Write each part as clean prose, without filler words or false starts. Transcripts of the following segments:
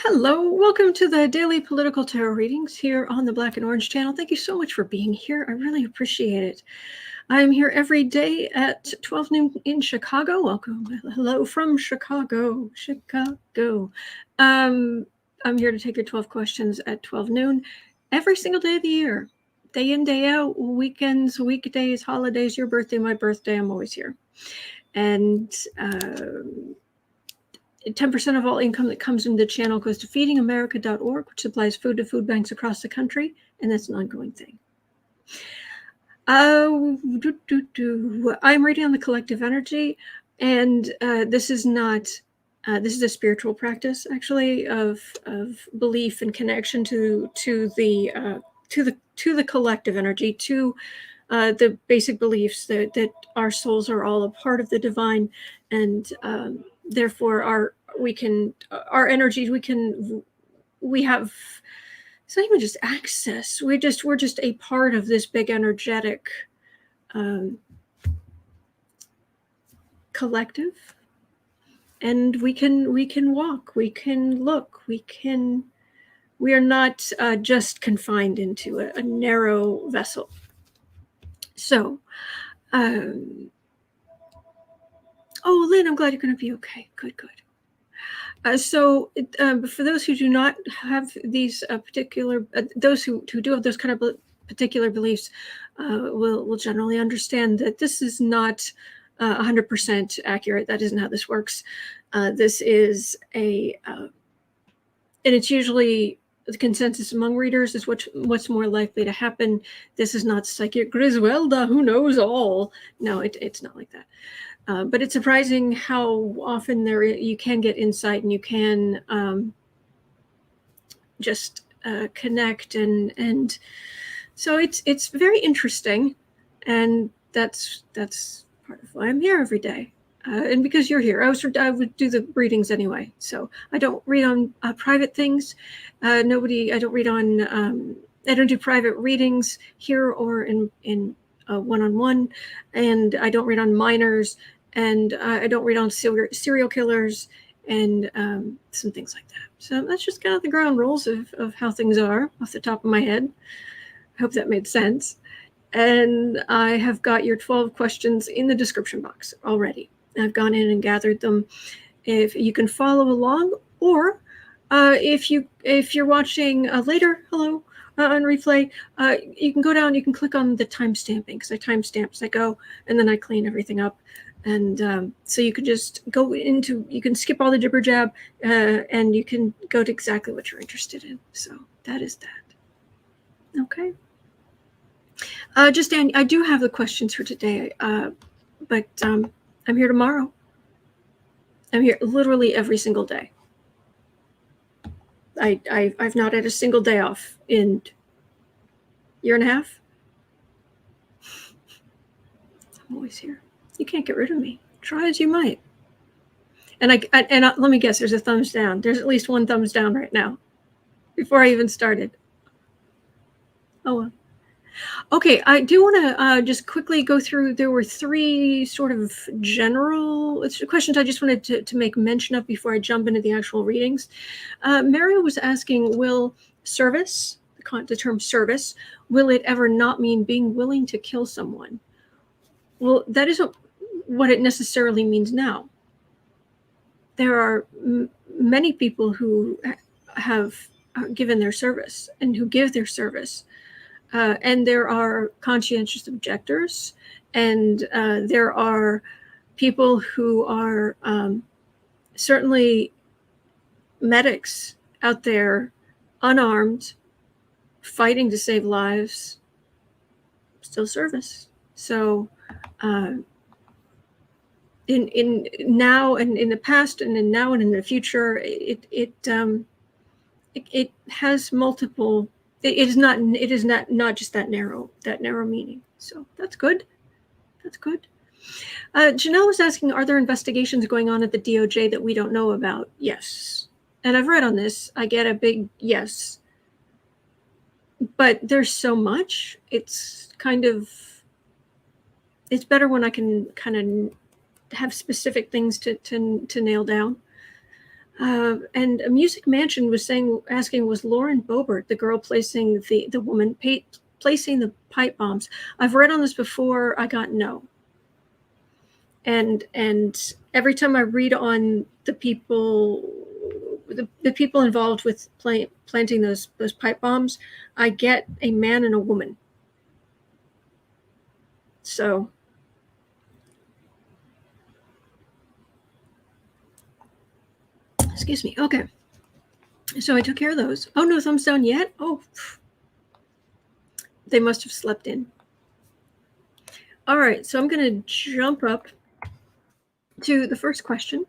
Hello, welcome to the daily political tarot readings here on the Black and Orange channel. Thank you so much for being here. I really appreciate it. I'm here every day at 12 noon in Chicago. Welcome. Hello from Chicago. I'm here to take your 12 questions at 12 noon every single day of the year. Day in, day out, weekends, weekdays, holidays, your birthday, my birthday, I'm always here. And 10% of all income that comes into the channel goes to feedingamerica.org, which supplies food to food banks across the country, and that's an ongoing thing. I'm reading on the collective energy, and this is not. This is a spiritual practice, actually, of belief and connection to the collective energy, to the basic beliefs that our souls are all a part of the divine, and therefore our energies, we have, it's not even just access, we're just a part of this big energetic collective, and we can walk, we can look, we are not just confined into a narrow vessel. So oh, Lynn, I'm glad you're going to be okay. Good. So for those who do not have these particular, those who do have those kind of particular beliefs will generally understand that this is not 100% accurate. That isn't how this works. This is and it's usually the consensus among readers is what's more likely to happen. This is not psychic Griswelda who knows all. No, it's not like that. But it's surprising how often you can get insight, and you can just connect, and so it's very interesting, and that's part of why I'm here every day, and because you're here. I would do the readings anyway, so I don't read on private things. I don't read on. I don't do private readings here or in one-on-one, and I don't read on minors. And I don't read on serial killers and some things like that. So that's just kind of the ground rules of how things are off the top of my head. I hope that made sense. And I have got your 12 questions in the description box already. I've gone in and gathered them. If you can follow along, or if you're watching later, hello, on replay, you can go down, you can click on the time stamping, because I timestamp as I go, and then I clean everything up. And so you could just you can skip all the jibber jab, and you can go to exactly what you're interested in. So that is that. Okay. Dan, I do have the questions for today, but I'm here tomorrow. I'm here literally every single day. I've not had a single day off in a year and a half. I'm always here. You can't get rid of me. Try as you might. And let me guess, there's a thumbs down. There's at least one thumbs down right now before I even started. Oh, well. Okay, I do want to just quickly go through. There were 3 sort of general questions I just wanted to make mention of before I jump into the actual readings. Mario was asking, will service, the term service, will it ever not mean being willing to kill someone? Well, that isn't what it necessarily means now. There are many people who have given their service and who give their service. And there are conscientious objectors, and there are people who are certainly medics out there, unarmed, fighting to save lives, still service. So in now and in the past, and in now and in the future, it has multiple. It is not just that narrow meaning. So that's good. That's good. Janelle was asking, are there investigations going on at the DOJ that we don't know about? Yes. And I've read on this. I get a big yes. But there's so much. It's better when I can kind of have specific things to nail down. And a Music Mansion was asking, was Lauren Boebert the girl placing the woman placing the pipe bombs? I've read on this before. I got no. And every time I read on the people, the people involved with planting those pipe bombs, I get a man and a woman. So. Excuse me. Okay. So I took care of those. Oh, no thumbs down yet? Oh, they must have slept in. All right. So I'm going to jump up to the first question.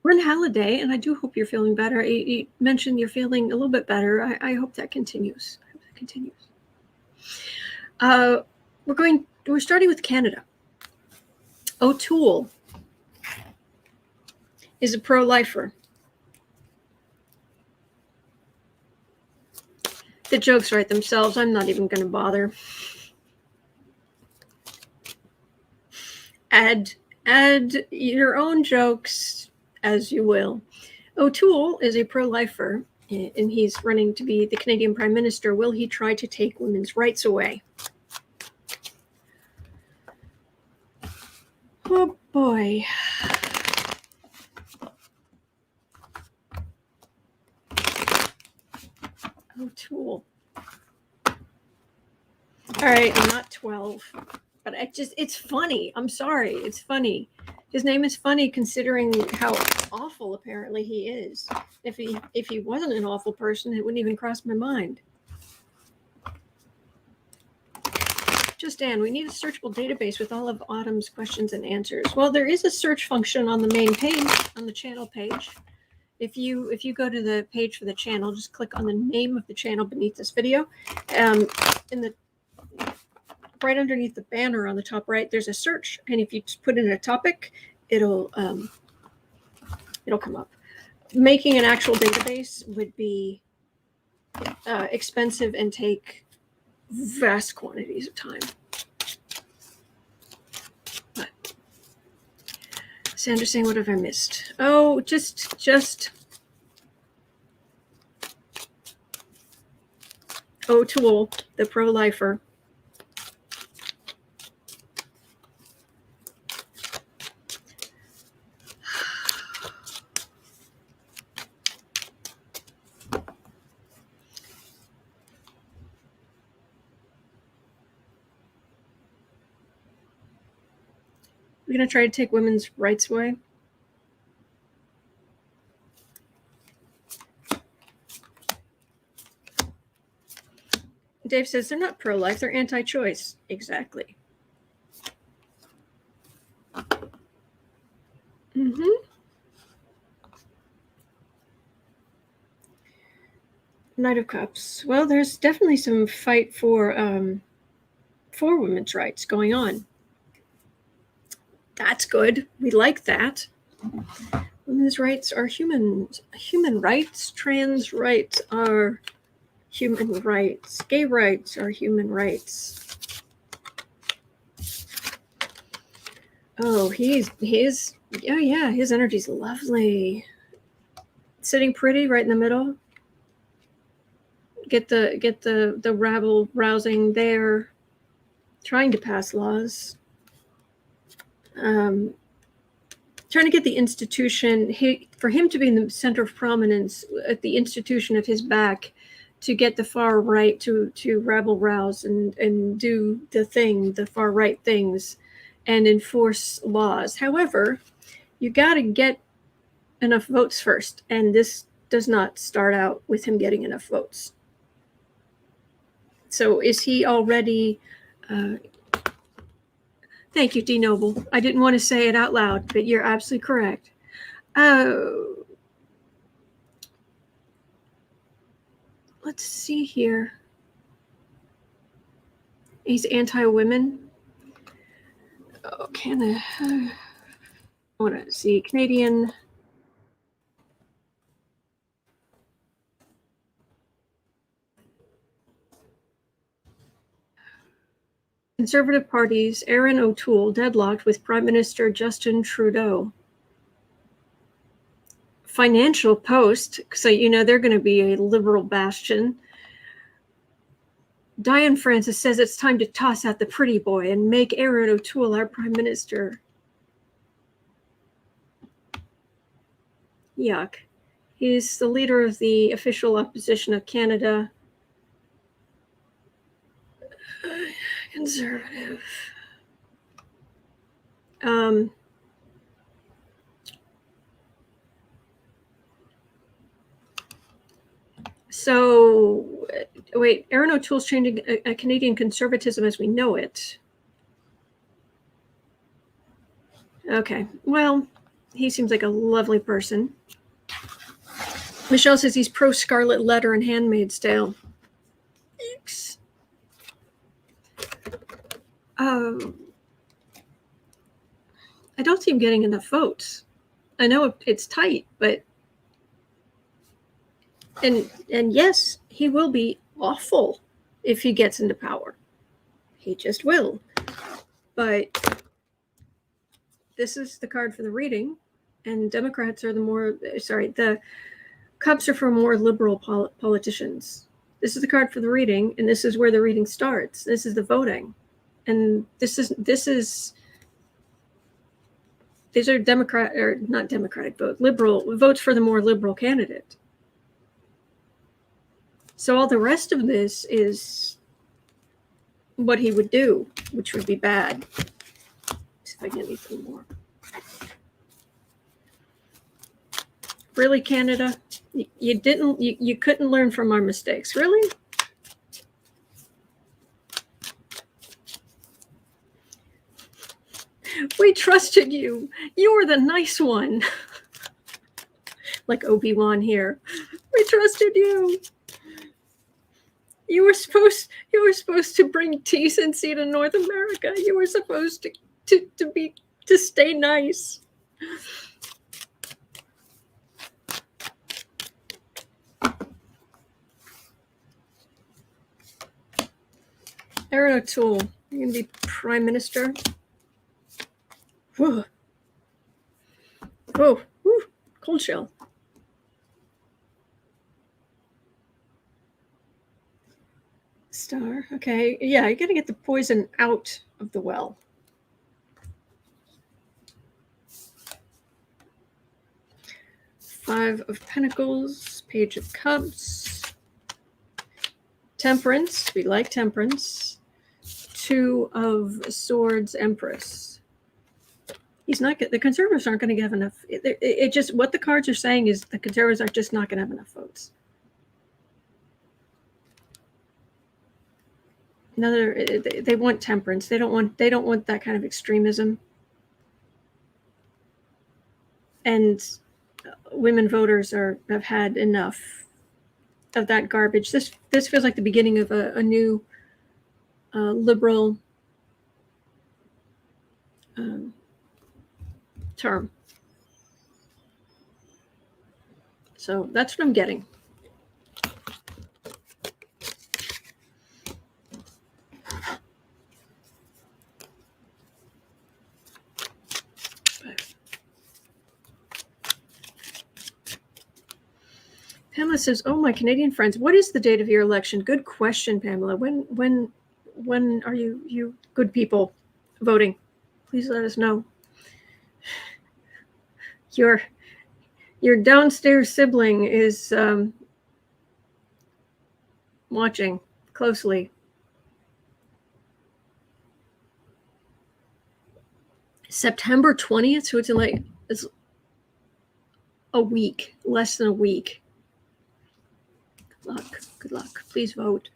We're on holiday, and I do hope you're feeling better. You mentioned you're feeling a little bit better. I hope that continues. We're starting with Canada. O'Toole is a pro-lifer. The jokes write themselves. I'm not even going to bother. Add your own jokes as you will. O'Toole is a pro-lifer, and he's running to be the Canadian Prime Minister. Will he try to take women's rights away? Oh, boy. O'Toole. All right, I'm not 12, but it's funny. I'm sorry, it's funny. His name is funny considering how awful apparently he is. If he wasn't an awful person, it wouldn't even cross my mind. Just Ann, we need a searchable database with all of Autumn's questions and answers. Well, there is a search function on the main page, on the channel page. If you go to the page for the channel, just click on the name of the channel beneath this video. Right underneath the banner on the top right, there's a search, and if you just put in a topic, it'll come up. Making an actual database would be expensive and take vast quantities of time. But Sandra's saying, what have I missed? Oh, just O'Toole, the pro-lifer. We're going to try to take women's rights away. Dave says they're not pro-life, they're anti-choice. Exactly. Knight of Cups. Well, there's definitely some fight for women's rights going on. That's good. We like that. Women's rights are human rights. Trans rights are human rights. Gay rights are human rights. Oh, his energy's lovely. Sitting pretty right in the middle. Get the rabble rousing there. Trying to pass laws. Trying to get the institution, for him to be in the center of prominence at the institution of his back, to get the far right to rabble rouse and do the far right things and enforce laws. However, you got to get enough votes first, and this does not start out with him getting enough votes. So is he already... Thank you, D. Noble. I didn't want to say it out loud, but you're absolutely correct. Let's see here. He's anti-women. Oh, Canada. I want to see Canadian. Conservative parties, Erin O'Toole deadlocked with Prime Minister Justin Trudeau. Financial Post, so you know they're going to be a liberal bastion. Diane Francis says it's time to toss out the pretty boy and make Aaron O'Toole our prime minister. Yuck. He's the leader of the official opposition of Canada. Conservative. So, wait, Aaron O'Toole's changing a Canadian conservatism as we know it. Okay, well, he seems like a lovely person. Michelle says he's pro-Scarlet Letter and Handmaid's Tale. Thanks. I don't see him getting enough votes. I know it's tight, but and yes, he will be awful if he gets into power. He just will. But this is the card for the reading, and Democrats are the cups are for more liberal politicians. This is the card for the reading, and this is where the reading starts. This is the voting, and these are not Democratic liberal votes for the more liberal candidate. So all the rest of this is what he would do, which would be bad. Let's see if I get anything more. Really, Canada? You couldn't learn from our mistakes, really? We trusted you. You were the nice one. Like Obi-Wan here. We trusted you. You were supposed to bring decency to North America. You were supposed to stay nice. Aaron O'Toole, you're going to be prime minister. Whoa. Whoa. Woo. Cold shell. Star. Okay. Yeah, you got to get the poison out of the well. Five of Pentacles, Page of Cups, Temperance. We like Temperance. Two of Swords, Empress. He's not. The Conservatives aren't going to have enough. It just what the cards are saying is the Conservatives are just not going to have enough votes. They want temperance. They don't want that kind of extremism. And women voters have had enough of that garbage. This feels like the beginning of a new liberal term. So that's what I'm getting. Pamela says, "Oh, my Canadian friends, what is the date of your election?" Good question, Pamela. When are you good people voting? Please let us know. Your downstairs sibling is watching closely. September 20th, so it's a week, less than a week. Good luck. Please vote.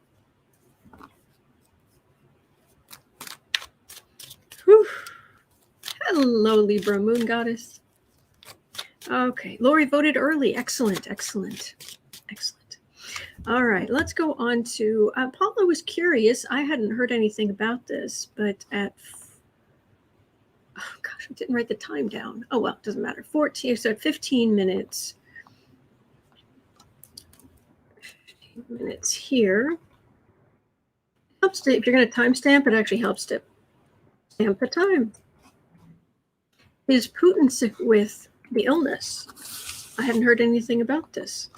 Whew. Hello, Libra Moon Goddess. Okay, Lori voted early. Excellent. All right, let's go on to Paula was curious. I hadn't heard anything about this, but I didn't write the time down. Oh well, it doesn't matter. 15 minutes. 15 minutes here. Helps to, if you're going to timestamp, it actually helps to stamp the time. Is Putin sick with the illness? I hadn't heard anything about this.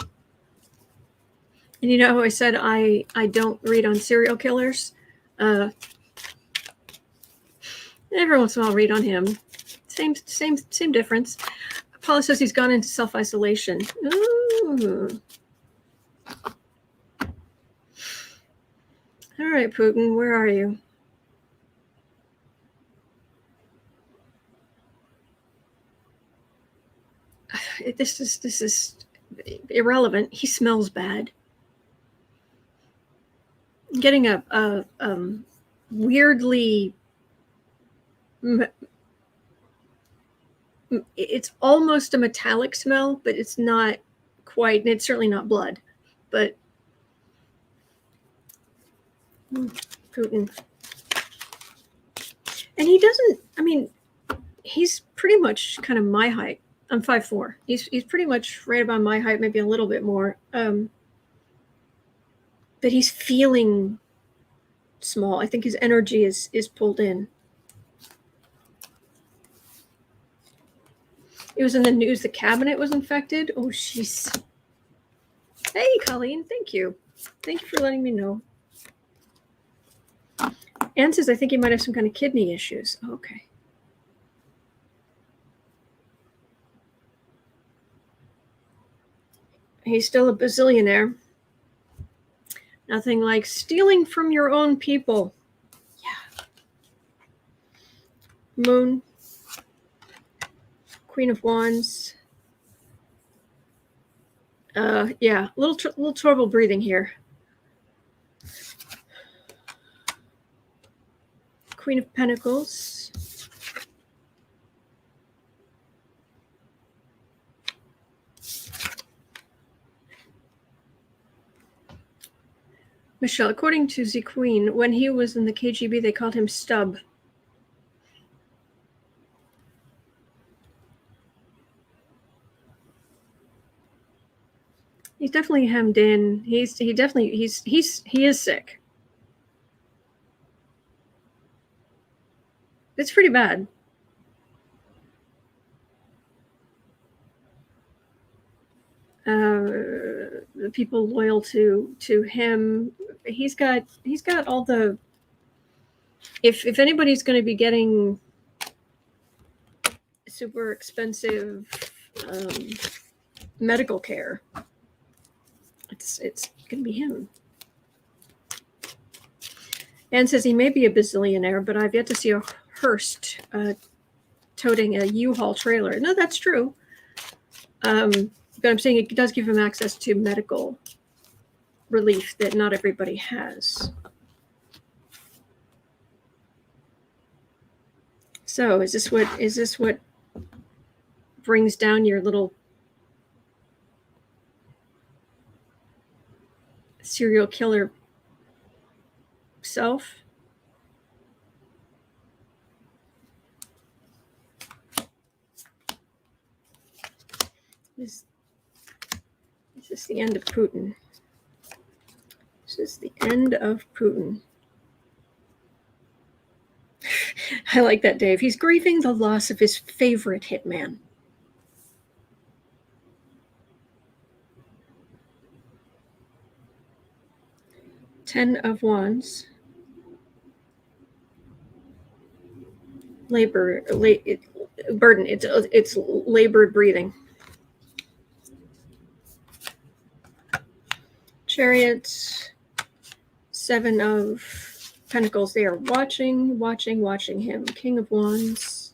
And you know how I said I don't read on serial killers? Every once in a while I'll read on him. Same difference. Paula says he's gone into self-isolation. Ooh. All right, Putin, where are you? This is irrelevant. He smells bad. I'm getting a weirdly, it's almost a metallic smell, but it's not quite, and it's certainly not blood. But Putin, and he doesn't. I mean, he's pretty much kind of my height. I'm 5'4". He's pretty much right about my height, maybe a little bit more. But he's feeling small. I think his energy is pulled in. It was in the news the cabinet was infected. Oh, jeez. Hey, Colleen, thank you. Thank you for letting me know. Anne says, I think he might have some kind of kidney issues. Oh, okay. He's still a bazillionaire. Nothing like stealing from your own people. Yeah. Moon. Queen of Wands. Yeah, little trouble breathing here. Queen of Pentacles. Michelle, according to the Queen, when he was in the KGB, they called him Stub. He's definitely hemmed in. He is sick. It's pretty bad. The people loyal to him, he's got all the. If anybody's going to be getting super expensive medical care, it's going to be him. Anne says he may be a bazillionaire, but I've yet to see a hearse toting a U-Haul trailer. No, that's true. But I'm saying it does give him access to medical relief that not everybody has. So is this what brings down your little serial killer self? Is this the end of Putin? This is the end of Putin. I like that, Dave. He's grieving the loss of his favorite hitman. Ten of Wands. Burden. It's labored breathing. Chariot. Seven of Pentacles. They are watching him. King of Wands.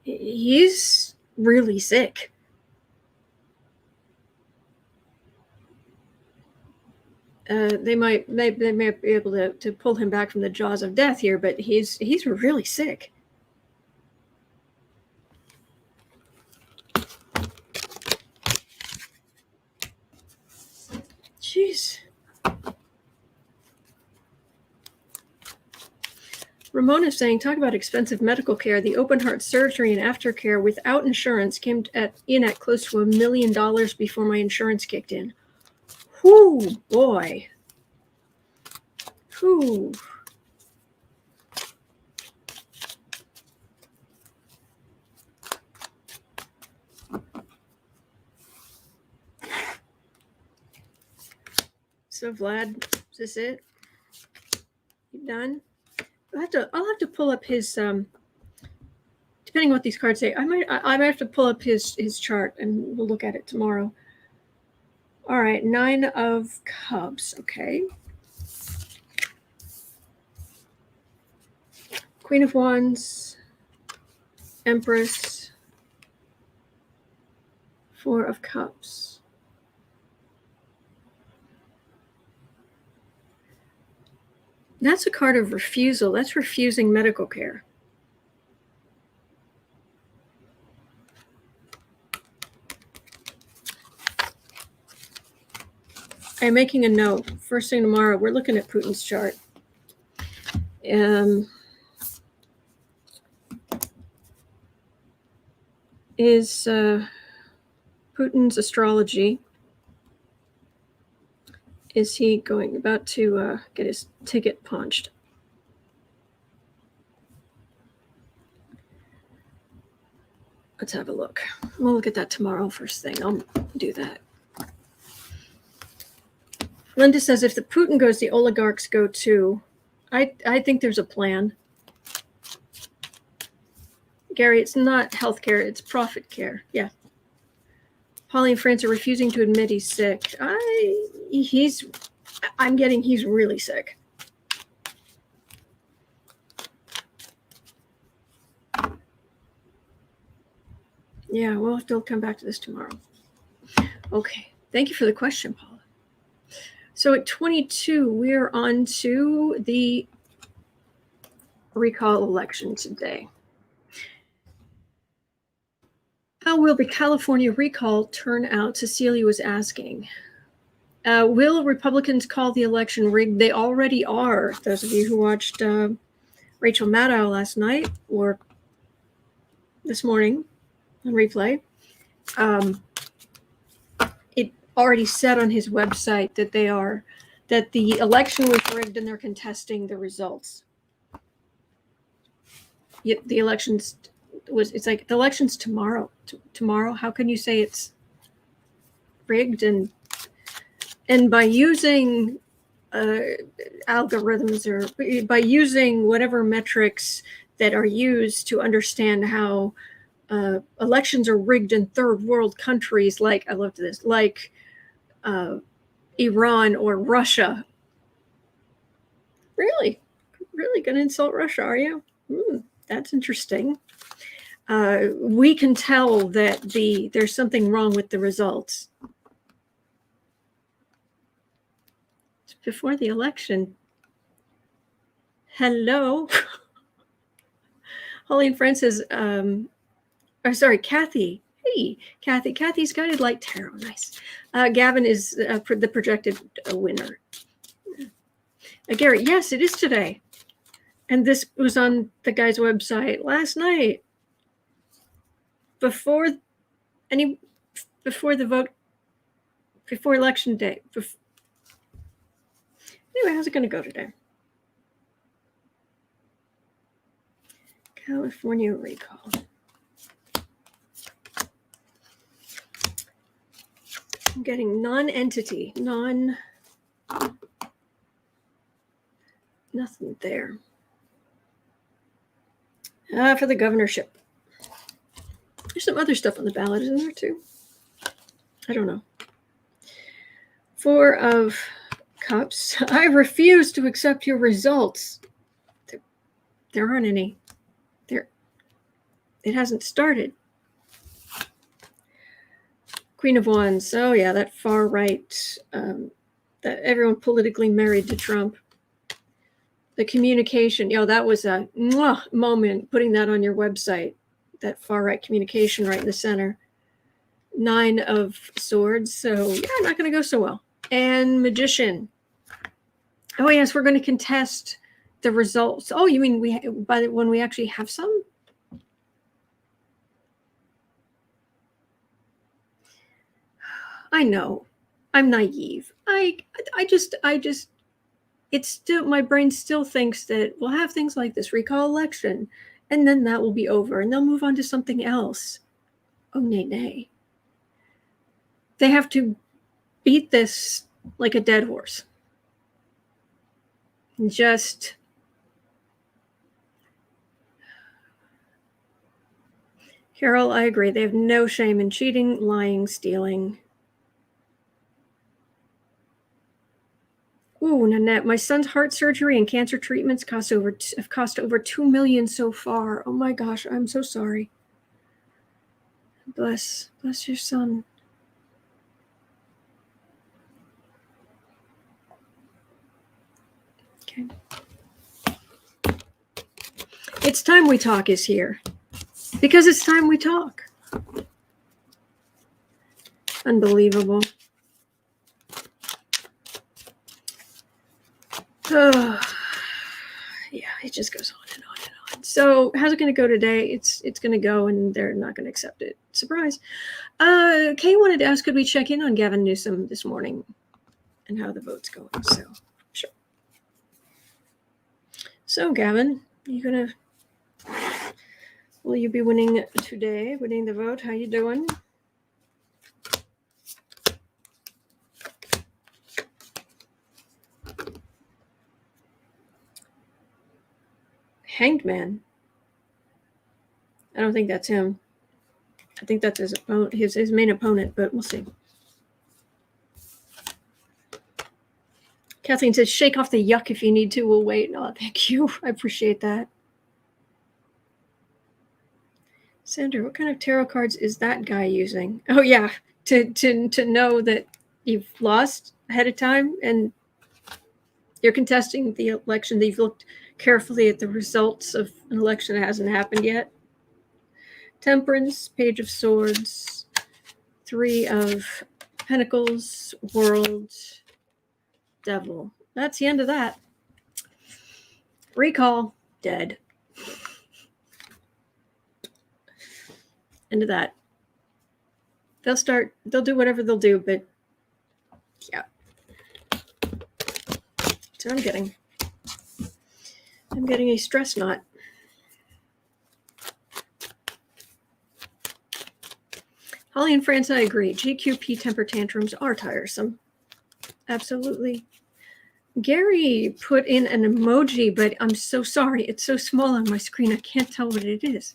He's really sick. They might be able to pull him back from the jaws of death here, but he's really sick. Jeez. Ramona's saying, talk about expensive medical care. The open heart surgery and aftercare without insurance came in at close to $1 million before my insurance kicked in. Whoo, boy. Whoo. So Vlad, is this it? You done? I'll have to pull up his depending on what these cards say. I might have to pull up his chart and we'll look at it tomorrow. All right, 9 of Cups. Okay. Queen of Wands, Empress, 4 of Cups. That's a card of refusal. That's refusing medical care. I'm making a note. First thing tomorrow, we're looking at Putin's chart. Is Putin's astrology? Is he about to get his ticket punched? Let's have a look. We'll look at that tomorrow first thing. I'll do that. Linda says, if the Putin goes, the oligarchs go too. I think there's a plan. Gary, it's not healthcare, it's profit care. Yeah. Polly and France are refusing to admit he's sick. I'm getting he's really sick. Yeah, we'll have to come back to this tomorrow. Okay. Thank you for the question, Paula. So at 22, we're on to the recall election today. How will the California recall turn out? Cecilia was asking. Will Republicans call the election rigged? They already are. Those of you who watched Rachel Maddow last night or this morning on replay, it already said on his website that that the election was rigged and they're contesting the results. Yet the elections it's like the election's tomorrow. Tomorrow, how can you say it's rigged? And by using algorithms or by using whatever metrics that are used to understand how elections are rigged in third world countries, like I loved this, like Iran or Russia. Really going to insult Russia, are you? That's interesting. We can tell that there's something wrong with the results. Before the election. Hello. Holly and Francis, Kathy. Hey, Kathy. Kathy's Guided Light Tarot. Nice. Gavin is the projected winner. Gary, yes, it is today. And this was on the guy's website last night. Before the vote, before election day. Anyway, how's it going to go today? California recall. I'm getting non-entity, nothing there. For the governorship. There's some other stuff on the ballot, isn't there, too? I don't know. 4 of Cups. I refuse to accept your results. There aren't any. It hasn't started. Queen of Wands. Oh, yeah, that far right. That everyone politically married to Trump. The communication. That was a moment, putting that on your website. That far right communication right in the center. 9 of Swords. So, yeah, not going to go so well. And Magician. Oh, yes, we're going to contest the results. Oh, you mean when we actually have some? I know. I'm naive. I just it's still, my brain still thinks that we'll have things like this recall election and then that will be over and they'll move on to something else. Oh, nay. They have to beat this like a dead horse. just Carol, I agree. They have no shame in cheating, lying, stealing. Ooh, Nanette, my son's heart surgery and cancer treatments have cost over $2 million so far. Oh my gosh, I'm so sorry. Bless your son. Okay. It's Time We Talk is here. Because it's time we talk. Unbelievable. Oh, yeah, it just goes on and on and on. So how's it going to go today? It's going to go, and they're not going to accept it. Surprise. Kay wanted to ask, could we check in on Gavin Newsom this morning and how the vote's going? So, sure. So, Gavin, will you be winning today, winning the vote? How you doing? Hanged Man. I don't think that's him. I think that's his opponent, his main opponent, but we'll see. Kathleen says, shake off the yuck if you need to. We'll wait. Oh, thank you. I appreciate that. Sandra, what kind of tarot cards is that guy using? Oh, yeah. To know that you've lost ahead of time and you're contesting the election, that you've looked carefully at the results of an election that hasn't happened yet. Temperance, Page of Swords, Three of Pentacles, World, Devil. That's the end of that. Recall, dead. End of that. They'll do whatever they'll do, but yeah. So I'm getting a stress knot. Holly and France, I agree. GQP temper tantrums are tiresome. Absolutely. Gary put in an emoji, but I'm so sorry. It's so small on my screen. I can't tell what it is.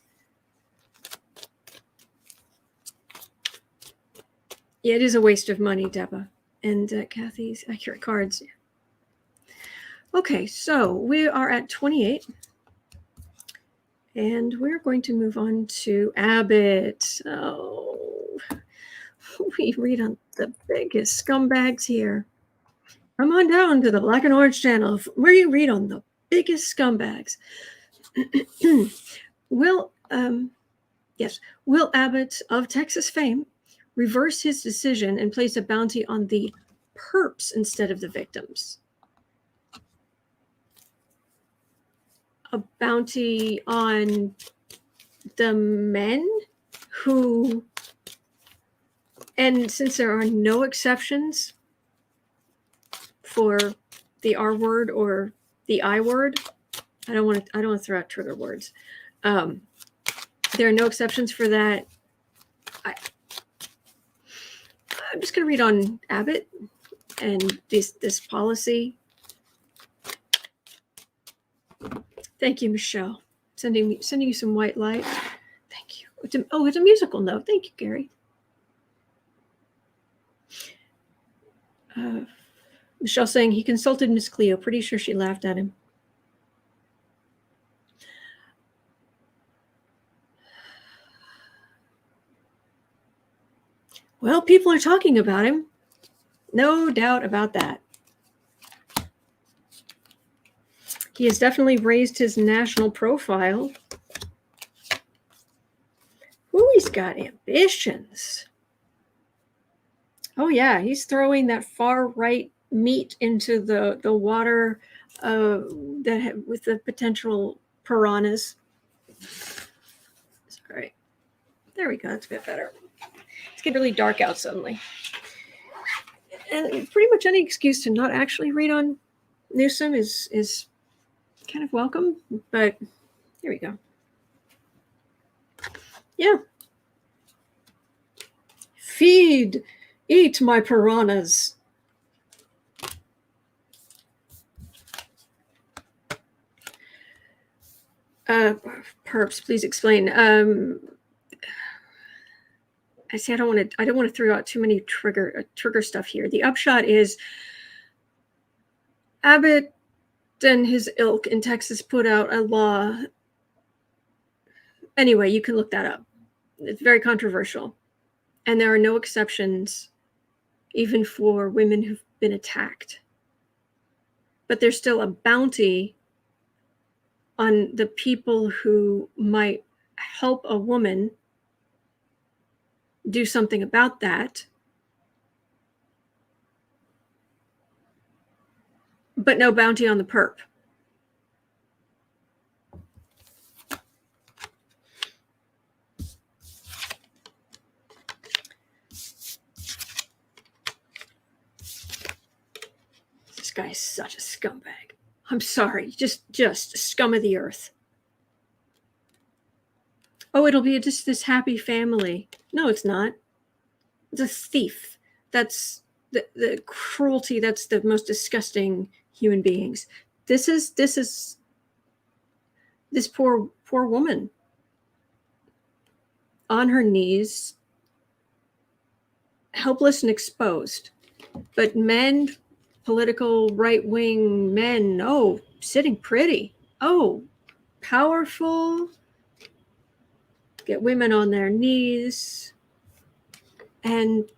Yeah, it is a waste of money, Deba. And Kathy's accurate cards. Okay, so we are at 28. And we're going to move on to Abbott. Oh, we read on the biggest scumbags here. Come on down to the Black and Orange channel where you read on the biggest scumbags. Will Abbott of Texas fame reverse his decision and place a bounty on the perps instead of the victims? A bounty on the men who, and since there are no exceptions for the R word or the I word, I don't want to throw out trigger words. There are no exceptions for that. I'm just going to read on Abbott and this policy. Thank you, Michelle. Sending you some white light. Thank you. It's a musical note. Thank you, Gary. Michelle saying he consulted Miss Cleo. Pretty sure she laughed at him. Well, people are talking about him. No doubt about that. He has definitely raised his national profile. Ooh, he's got ambitions. Oh, yeah, he's throwing that far right meat into the water with the potential piranhas. Sorry. There we go. That's a bit better. It's getting really dark out suddenly. And pretty much any excuse to not actually read on Newsom is kind of welcome, but here we go. Yeah. Eat my piranhas. Perps, please explain. I say I don't want to throw out too many trigger stuff here. The upshot is Abbott and his ilk in Texas put out a law. Anyway, you can look that up. It's very controversial. And there are no exceptions, even for women who've been attacked. But there's still a bounty on the people who might help a woman do something about that. But no bounty on the perp. This guy's such a scumbag. I'm sorry, just scum of the earth. Oh, it'll be just this happy family. No, it's not. It's a thief. That's the cruelty. That's the most disgusting human beings. This is this poor woman on her knees, helpless and exposed. But men, political right-wing men, oh, sitting pretty. Oh, powerful. Get women on their knees. And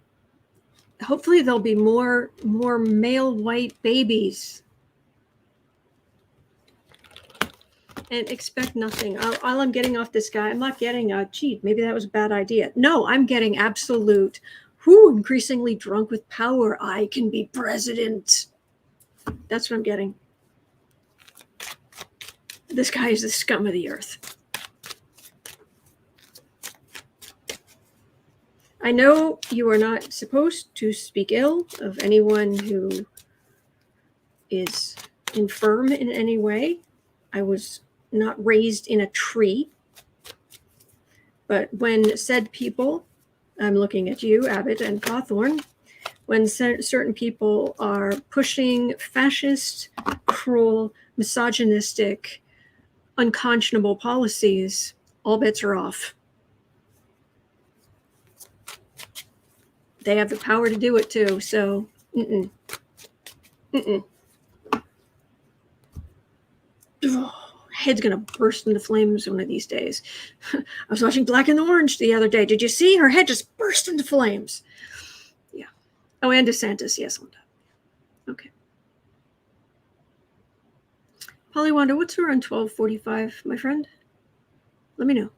hopefully there'll be more male white babies. And expect nothing. All I'm getting off this guy, I'm not getting gee, maybe that was a bad idea. No, I'm getting absolute, increasingly drunk with power. I can be president. That's what I'm getting. This guy is the scum of the earth. I know you are not supposed to speak ill of anyone who is infirm in any way. I was not raised in a tree. But when said people, I'm looking at you, Abbott and Cawthorn, when certain people are pushing fascist, cruel, misogynistic, unconscionable policies, all bets are off. They have the power to do it too, so Head's gonna burst into flames one of these days. I was watching Black and the Orange the other day. Did you see? Her head just burst into flames. Yeah. Oh, and DeSantis, yes, Linda. Okay. Polly Wanda, what's her on 12:45, my friend? Let me know.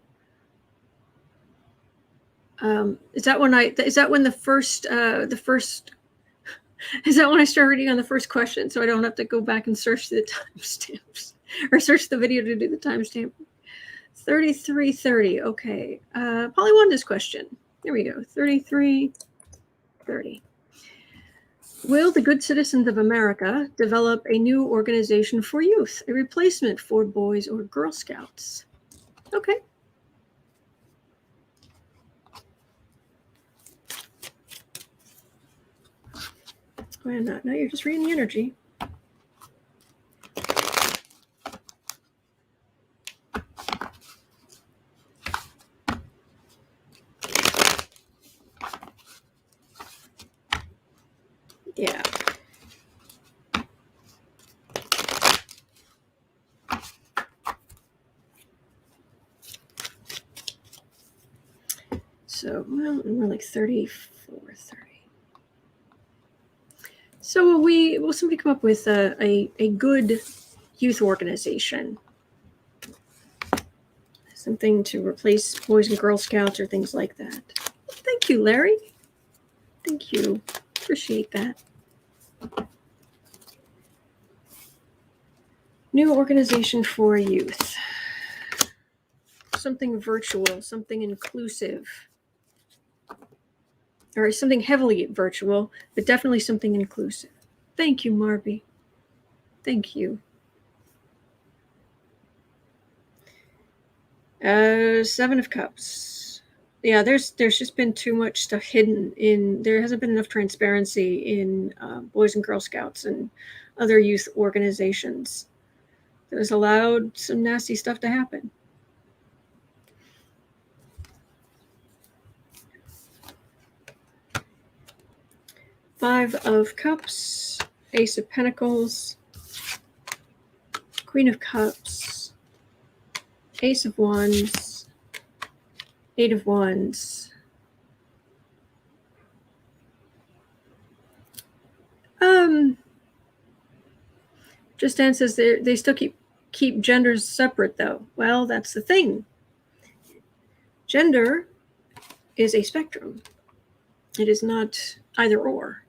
Is that when the first is that when I start reading on the first question, so I don't have to go back and search the timestamps or search the video to do the timestamp? 33:30. Okay. Polly Wanda's question. There we go. 33:30. Will the good citizens of America develop a new organization for youth, a replacement for Boys or Girl Scouts? Okay. Why not? No, you're just reading the energy. Yeah. So, well, we're like 34:30. So will somebody come up with a good youth organization? Something to replace Boys and Girl Scouts or things like that. Thank you, Larry. Thank you. Appreciate that. New organization for youth. Something virtual, something inclusive. Or something heavily virtual, but definitely something inclusive. Thank you, Marby. Thank you. 7 of Cups. Yeah, there's just been too much stuff hidden in. There hasn't been enough transparency in Boys and Girl Scouts and other youth organizations. that has allowed some nasty stuff to happen. Five of Cups, Ace of Pentacles, Queen of Cups, Ace of Wands, Eight of Wands. Justin says they still keep genders separate, though. Well, that's the thing. Gender is a spectrum. It is not either or.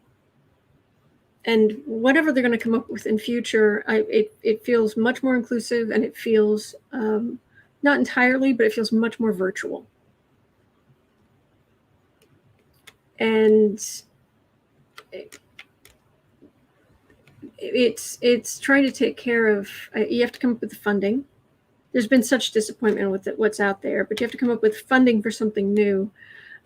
And whatever they're going to come up with in future, it feels much more inclusive, and it feels not entirely, but it feels much more virtual. And it's trying to take care of. You have to come up with the funding. There's been such disappointment with what's out there, but you have to come up with funding for something new.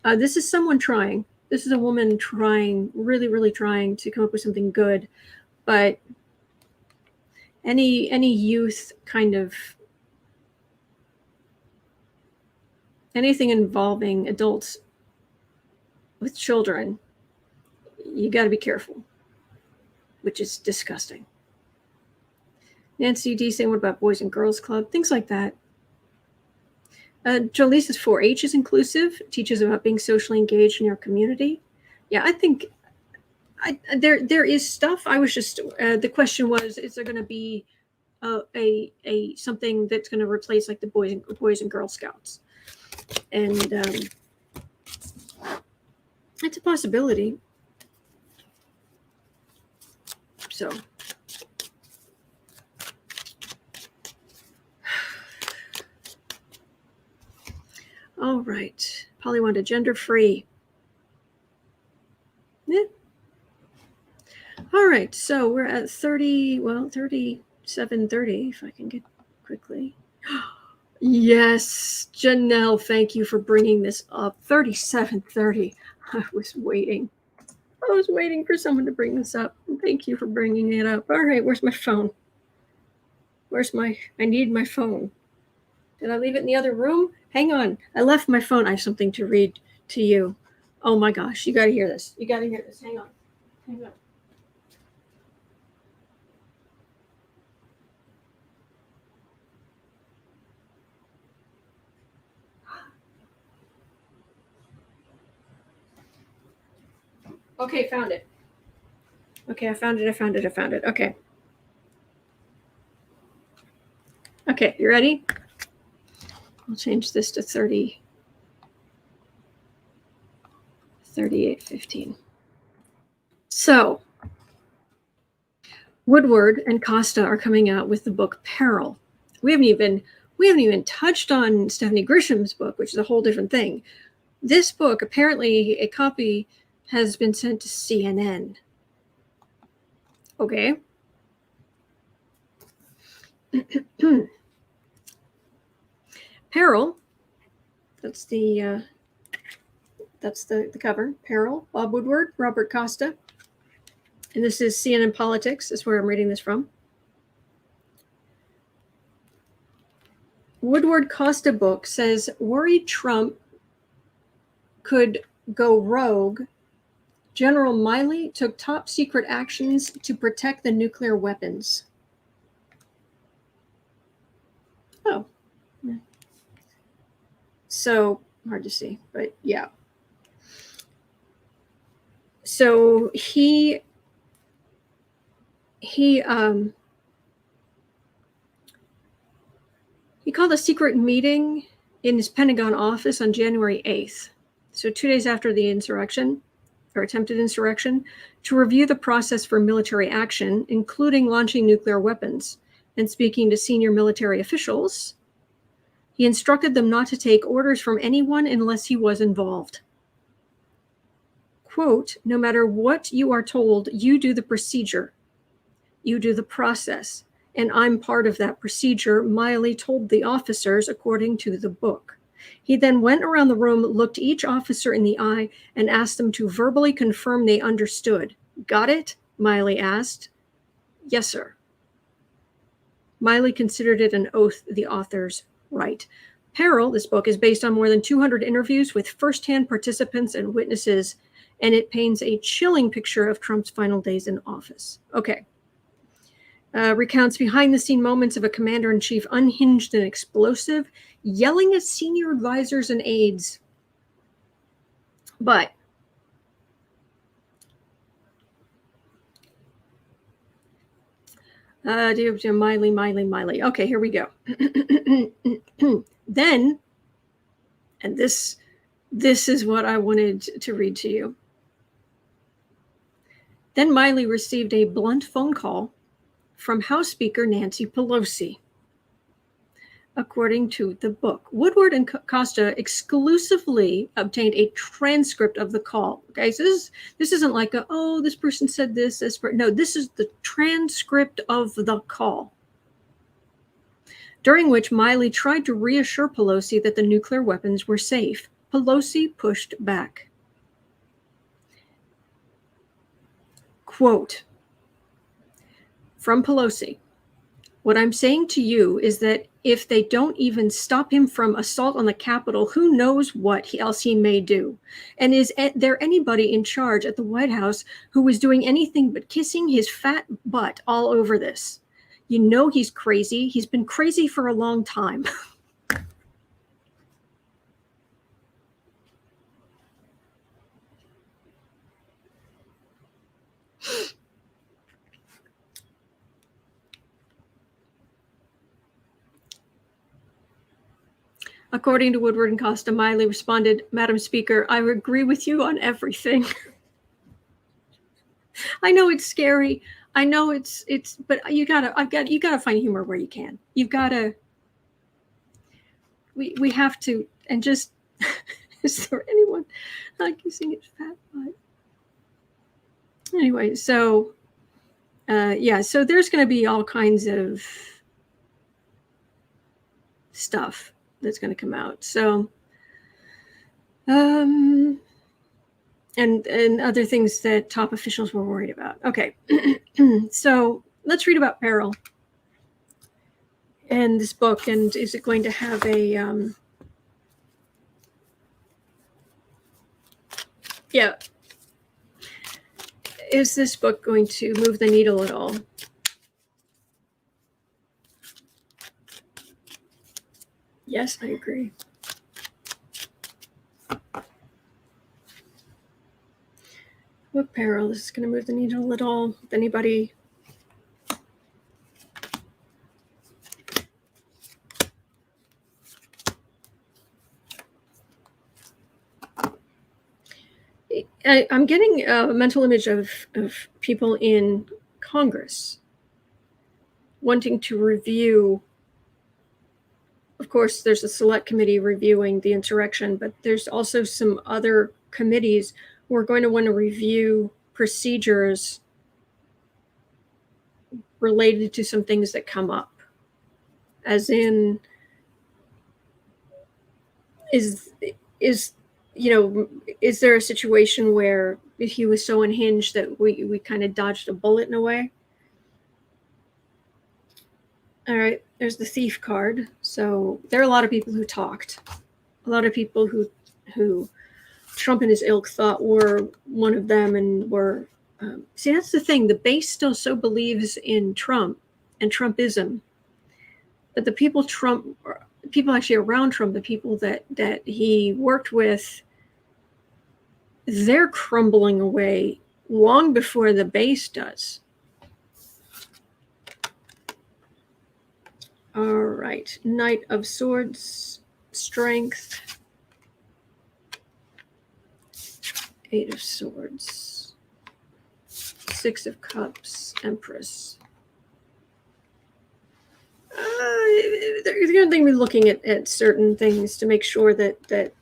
This is someone trying. This is a woman trying, really, really trying to come up with something good. But any youth kind of, anything involving adults with children, you got to be careful, which is disgusting. Nancy D saying, what about Boys and Girls Club? Things like that. Jolie says 4-H is inclusive, teaches about being socially engaged in your community. Yeah, I think there is stuff. I was just the question was, is there going to be a something that's going to replace like the Boys and Girl Scouts? And it's a possibility. So. All right. Polly wanted gender-free. Yeah. All right. So we're at 37:30, if I can get quickly. Yes, Janelle, thank you for bringing this up. 37:30. I was waiting for someone to bring this up. Thank you for bringing it up. All right. Where's my phone? I need my phone. Did I leave it in the other room? Hang on. I left my phone. I have something to read to you. Oh my gosh. You got to hear this. Hang on. Okay, found it. Okay, I found it. Okay. Okay, you ready? I'll change this to 38:15. So, Woodward and Costa are coming out with the book Peril. We haven't even touched on Stephanie Grisham's book, which is a whole different thing. This book, apparently a copy has been sent to CNN. Okay. Peril, that's the cover. Peril, Bob Woodward, Robert Costa. And this is CNN Politics. That's where I'm reading this from. Woodward Costa book says, worried Trump could go rogue. General Miley took top secret actions to protect the nuclear weapons. Oh. So hard to see, but yeah. So he called a secret meeting in his Pentagon office on January 8th. So 2 days after the insurrection, or attempted insurrection, to review the process for military action, including launching nuclear weapons, and speaking to senior military officials. He instructed them not to take orders from anyone unless he was involved. Quote, no matter what you are told, you do the procedure. You do the process. And I'm part of that procedure, Miley told the officers, according to the book. He then went around the room, looked each officer in the eye, and asked them to verbally confirm they understood. Got it? Miley asked. Yes, sir. Miley considered it an oath the authors write. Peril, this book, is based on more than 200 interviews with firsthand participants and witnesses, and it paints a chilling picture of Trump's final days in office. Okay. Recounts behind-the-scene moments of a commander-in-chief unhinged and explosive, yelling at senior advisors and aides. But Miley. Okay, here we go. Then, and this is what I wanted to read to you. Then Miley received a blunt phone call from House Speaker Nancy Pelosi. According to the book, Woodward and Costa exclusively obtained a transcript of the call. Okay, so this isn't like this person said this. No, this is the transcript of the call, during which Miley tried to reassure Pelosi that the nuclear weapons were safe. Pelosi pushed back. Quote from Pelosi, "What I'm saying to you is that if they don't even stop him from assault on the Capitol, who knows what else he may do? And is there anybody in charge at the White House who was doing anything but kissing his fat butt all over this? You know he's crazy. He's been crazy for a long time." According to Woodward and Costa, Miley responded, "Madam Speaker, I agree with you on everything." I know it's scary. I know it's, but you gotta find humor where you can. You've gotta, we have to, and just, is there anyone not kissing his fat butt? Anyway, so, so there's going to be all kinds of stuff that's going to come out. So, and other things that top officials were worried about. Okay, so let's read about Peril and this book. And is it going to have a is this book going to move the needle at all? Yes, I agree. What Peril is going to move the needle at all? If anybody? I'm getting a mental image of people in Congress wanting to review. Of course, there's a select committee reviewing the insurrection, but there's also some other committees who are going to want to review procedures related to some things that come up. As in, is there a situation where he was so unhinged that we kind of dodged a bullet in a way? All right, there's the thief card. So there are a lot of people who talked. A lot of people who Trump and his ilk thought were one of them and were... see, that's the thing. The base still so believes in Trump and Trumpism. But the people actually around Trump, the people that he worked with, they're crumbling away long before the base does. All right, Knight of Swords, Strength, Eight of Swords, Six of Cups, Empress. They're going to be looking at certain things to make sure that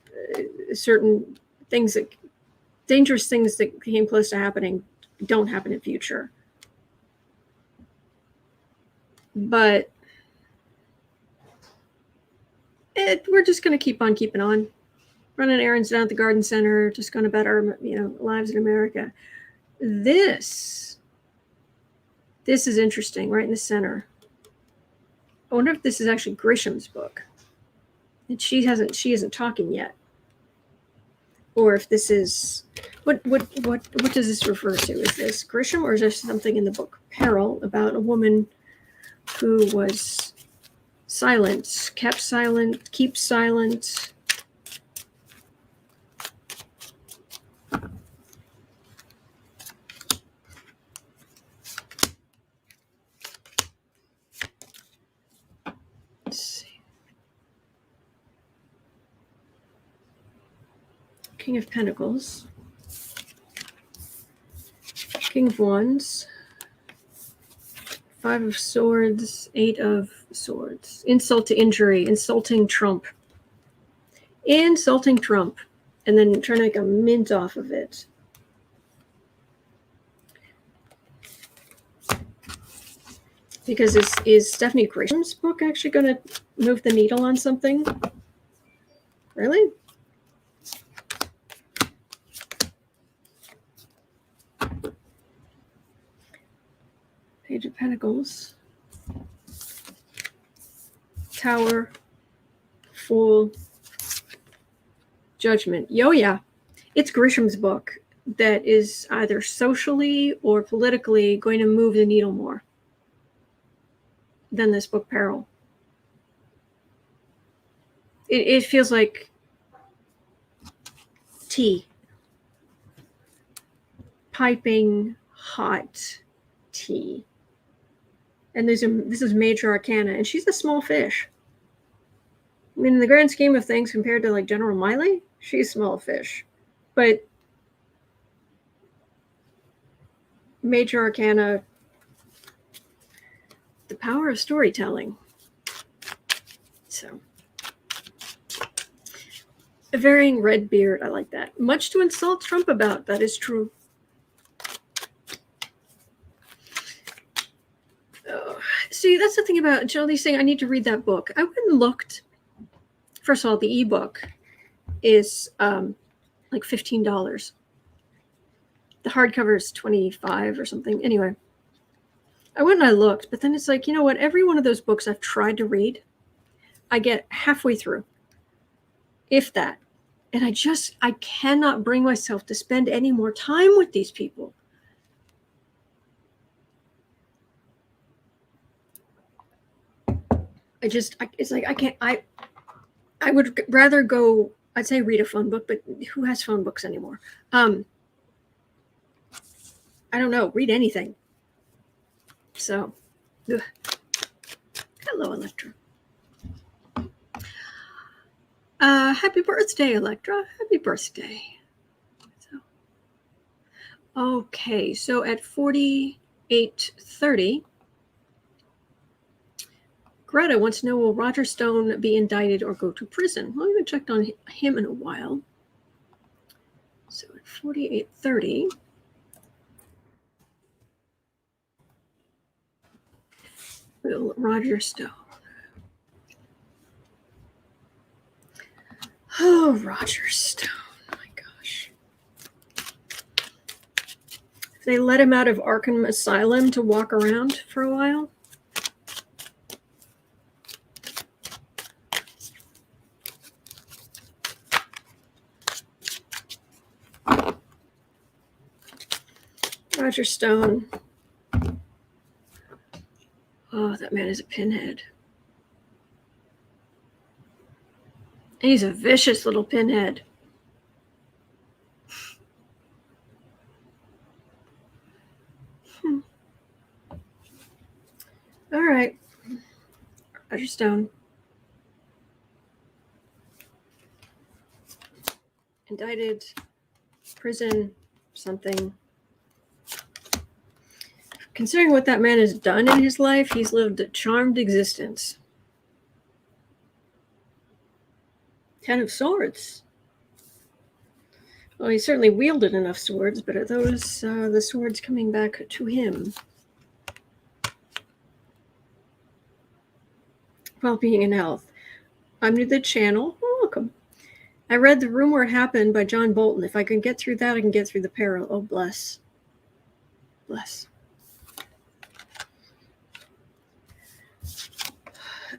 certain things, that dangerous things that came close to happening, don't happen in future. But we're just going to keep on keeping on, running errands down at the garden center, just going to better lives in America. This is interesting, right in the center. I wonder if this is actually Grisham's book. And she isn't talking yet. Or if this is what does this refer to? Is this Grisham, or is there something in the book Peril about a woman who was silent, keeps silent? Let's see. King of Pentacles, King of Wands, Five of Swords, Eight of Swords, insult to injury, insulting Trump, and then trying to make a mint off of it. Because is Stephanie Grisham's book actually going to move the needle on something? Really? Page of Pentacles, Tower, Fool, Judgment. Oh yeah, it's Grisham's book that is either socially or politically going to move the needle more than this book Peril. It feels like tea, piping hot tea. And this is Major Arcana, and she's a small fish. I mean, in the grand scheme of things, compared to like General Miley, she's small fish. But Major Arcana, the power of storytelling. So, a varying red beard, I like that. Much to insult Trump about, that is true. See, that's the thing about Jolie's saying I need to read that book. I went and looked. First of all, the ebook is like $15. The hardcover is $25 or something. Anyway, I went and I looked, but then it's like, you know what? Every one of those books I've tried to read, I get halfway through, if that. And I cannot bring myself to spend any more time with these people. It's like, I would rather go, I'd say read a phone book, but who has phone books anymore? I don't know, read anything. So, ugh. Hello, Electra. Happy birthday, Electra. Happy birthday. So, okay, so at 48:30, Greta wants to know, will Roger Stone be indicted or go to prison? Well, we haven't checked on him in a while. So at 48:30, will Roger Stone. Oh, Roger Stone. Oh my gosh. If they let him out of Arkham Asylum to walk around for a while. Roger Stone. Oh, that man is a pinhead. He's a vicious little pinhead. All right. Roger Stone. Indicted, prison, something. Considering what that man has done in his life, he's lived a charmed existence. 10 of Swords. Well, he certainly wielded enough swords, but are those the swords coming back to him? Well-being and health. I'm new to the channel. Oh, welcome. I read The Rumor Happened by John Bolton. If I can get through that, I can get through the Peril. Oh, bless. Bless.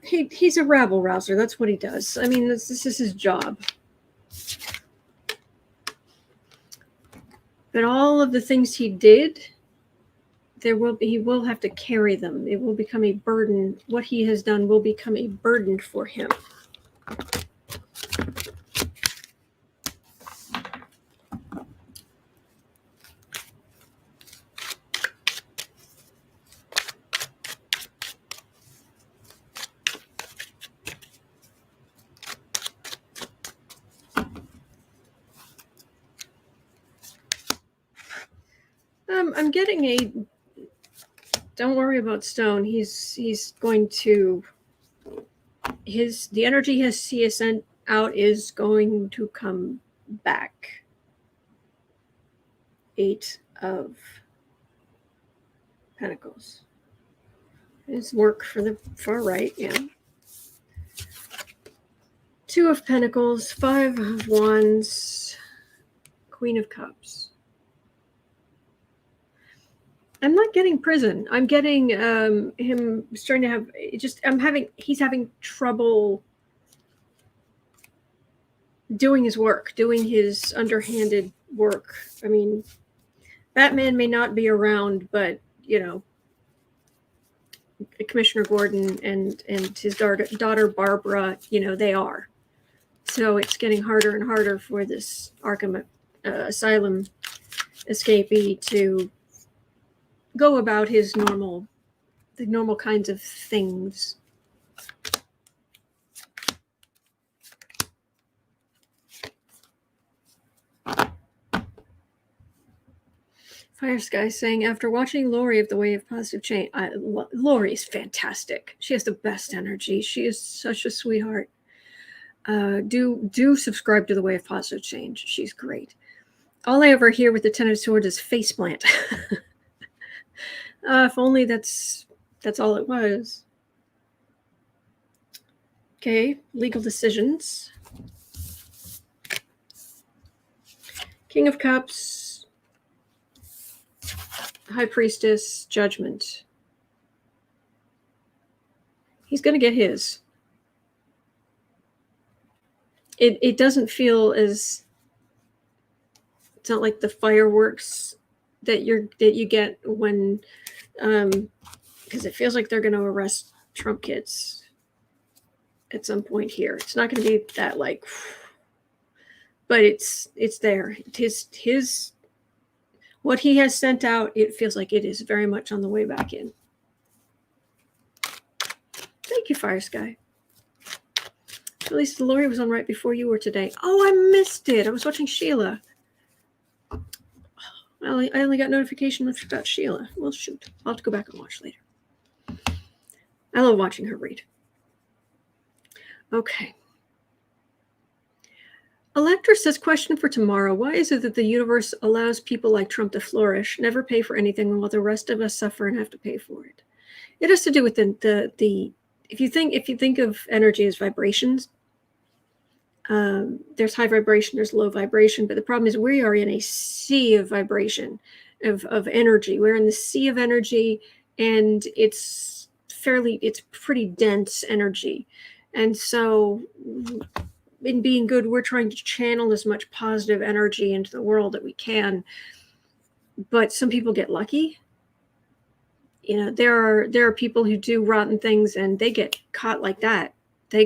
he's a rabble rouser. That's what he does. I mean, this is his job. But all of the things he did, he will have to carry them. It will become a burden. What he has done will become a burden for him. I'm getting a. Don't worry about Stone. He's going to. The energy he has sent out is going to come back. 8 of Pentacles. His work for the far right, yeah. 2 of Pentacles, 5 of Wands, Queen of Cups. I'm not getting prison. I'm getting him starting to have he's having trouble doing his work, doing his underhanded work. I mean, Batman may not be around, but Commissioner Gordon and his daughter Barbara, they are. So it's getting harder and harder for this Arkham Asylum escapee to go about the normal kinds of things. Fire Sky saying, after watching Lori of the Way of Positive Change, Lori is fantastic. She has the best energy. She is such a sweetheart. Do subscribe to the Way of Positive Change. She's great. All I ever hear with the Ten of Swords is faceplant. If only that's all it was. Okay, legal decisions. King of Cups, High Priestess, Judgment. He's going to get his. It doesn't feel as, it's not like the fireworks that you get when, because it feels like they're going to arrest Trump kids at some point here. It's not going to be that but it's there. His what he has sent out, it feels like it is very much on the way back in. Thank you, Fire Sky. At least Lori was on right before you were today. Oh, I missed it. I was watching Sheila. Well, I only got notification about Sheila. Well, shoot. I'll have to go back and watch later. I love watching her read. Okay. Electra says, question for tomorrow. Why is it that the universe allows people like Trump to flourish, never pay for anything, while the rest of us suffer and have to pay for it? It has to do with the if you think of energy as vibrations, there's high vibration, there's low vibration, but the problem is we are in a sea of vibration, of energy. We're in the sea of energy, and it's pretty dense energy. And so in being good, we're trying to channel as much positive energy into the world that we can. But some people get lucky. There are people who do rotten things and they get caught like that. They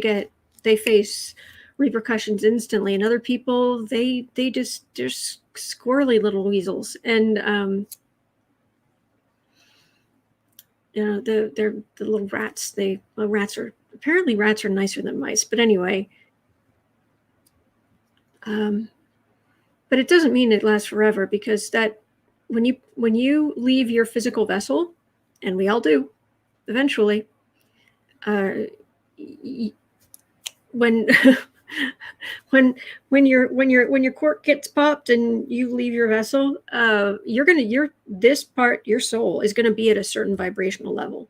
face repercussions instantly, and other people they're squirrely little weasels, and they're the little rats. Rats are nicer than mice, but anyway. But it doesn't mean it lasts forever, because that when you leave your physical vessel, and we all do eventually, when your cork gets popped and you leave your vessel, your soul is going to be at a certain vibrational level,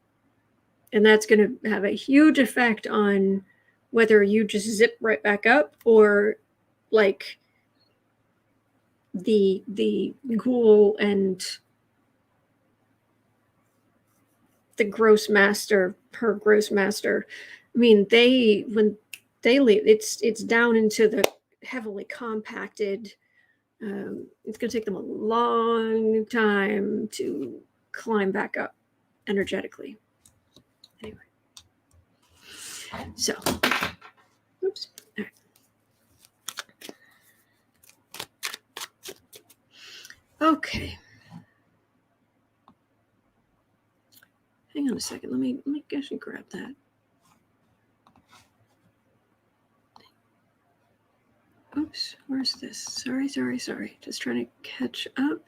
and that's going to have a huge effect on whether you just zip right back up, or like the ghoul and the gross master, her gross master, I mean, when they leave, it's down into the heavily compacted. It's going to take them a long time to climb back up energetically. Anyway, so, oops. All right. Okay. Hang on a second. Let me actually grab that. Oops, where's this? Sorry. Just trying to catch up.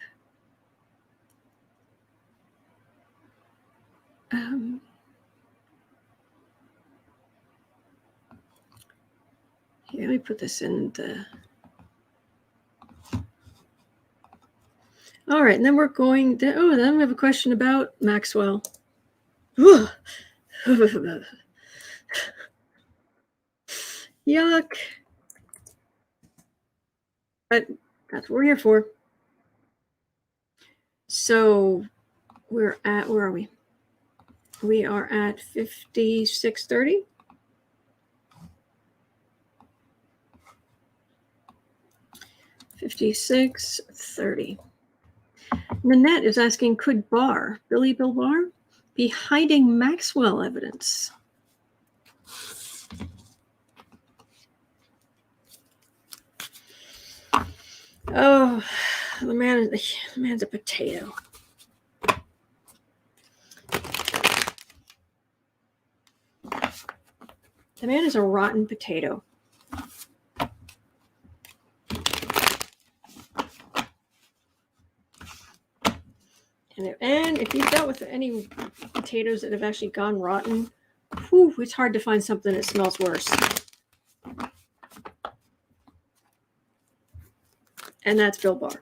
Here, let me put this in the... All right, and then we're going to... Oh, then we have a question about Maxwell. Yuck. But that's what we're here for. So we're at... Where are we? We are at 5630. $56.30. Nanette is asking, could Barr, Bill Barr, be hiding Maxwell evidence? Oh, the man's a potato. The man is a rotten potato. And if you've dealt with any potatoes that have actually gone rotten, whew, it's hard to find something that smells worse. And that's Bill Barr.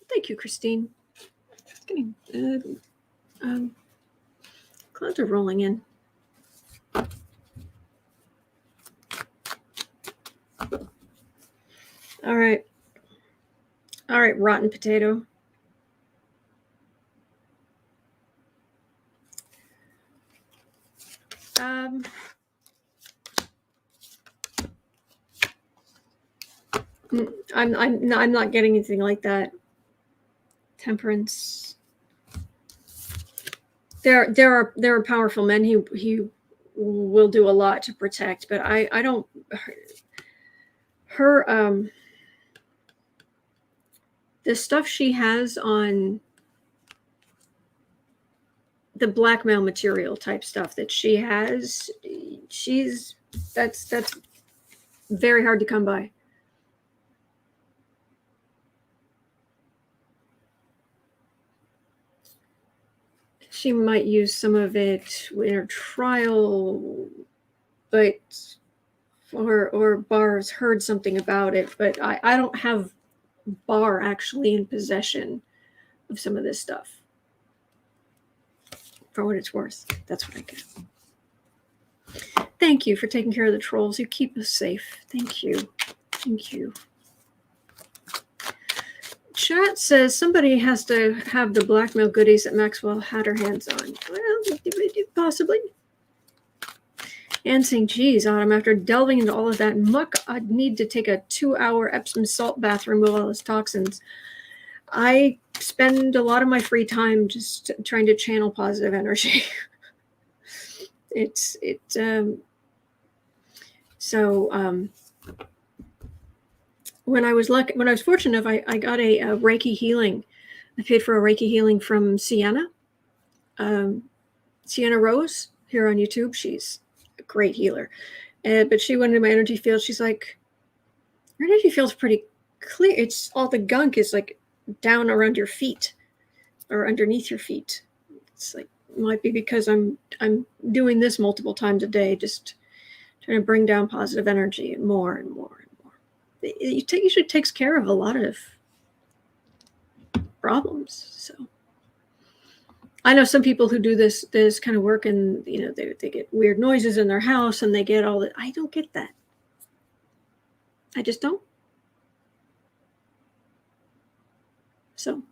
Thank you, Christine. It's getting clouds are rolling in. All right, rotten potato. I'm not getting anything like that. Temperance. There are powerful men he will do a lot to protect, but I don't. Her the stuff she has on the blackmail material type stuff that she has, that's very hard to come by. She might use some of it in her trial, but or Barr's heard something about it, but I don't have Barr actually in possession of some of this stuff. For what it's worth, that's what I get. Thank you for taking care of the trolls. You keep us safe. Thank you. Chat says somebody has to have the blackmail goodies that Maxwell had her hands on. Well, possibly. And saying, geez, Autumn, after delving into all of that muck, I'd need to take a 2-hour Epsom salt bath to remove all those toxins. I spend a lot of my free time just trying to channel positive energy. When I was fortunate enough, I got a Reiki healing. I paid for a Reiki healing from Sienna Rose here on YouTube. She's a great healer. But she went into my energy field. She's like, your energy field's pretty clear. It's all the gunk is like down around your feet or underneath your feet. It's like, it might be because I'm doing this multiple times a day, just trying to bring down positive energy and more and more. It usually takes care of a lot of problems. So I know some people who do this kind of work, and they get weird noises in their house, and they get all that. I don't get that. I just don't. So,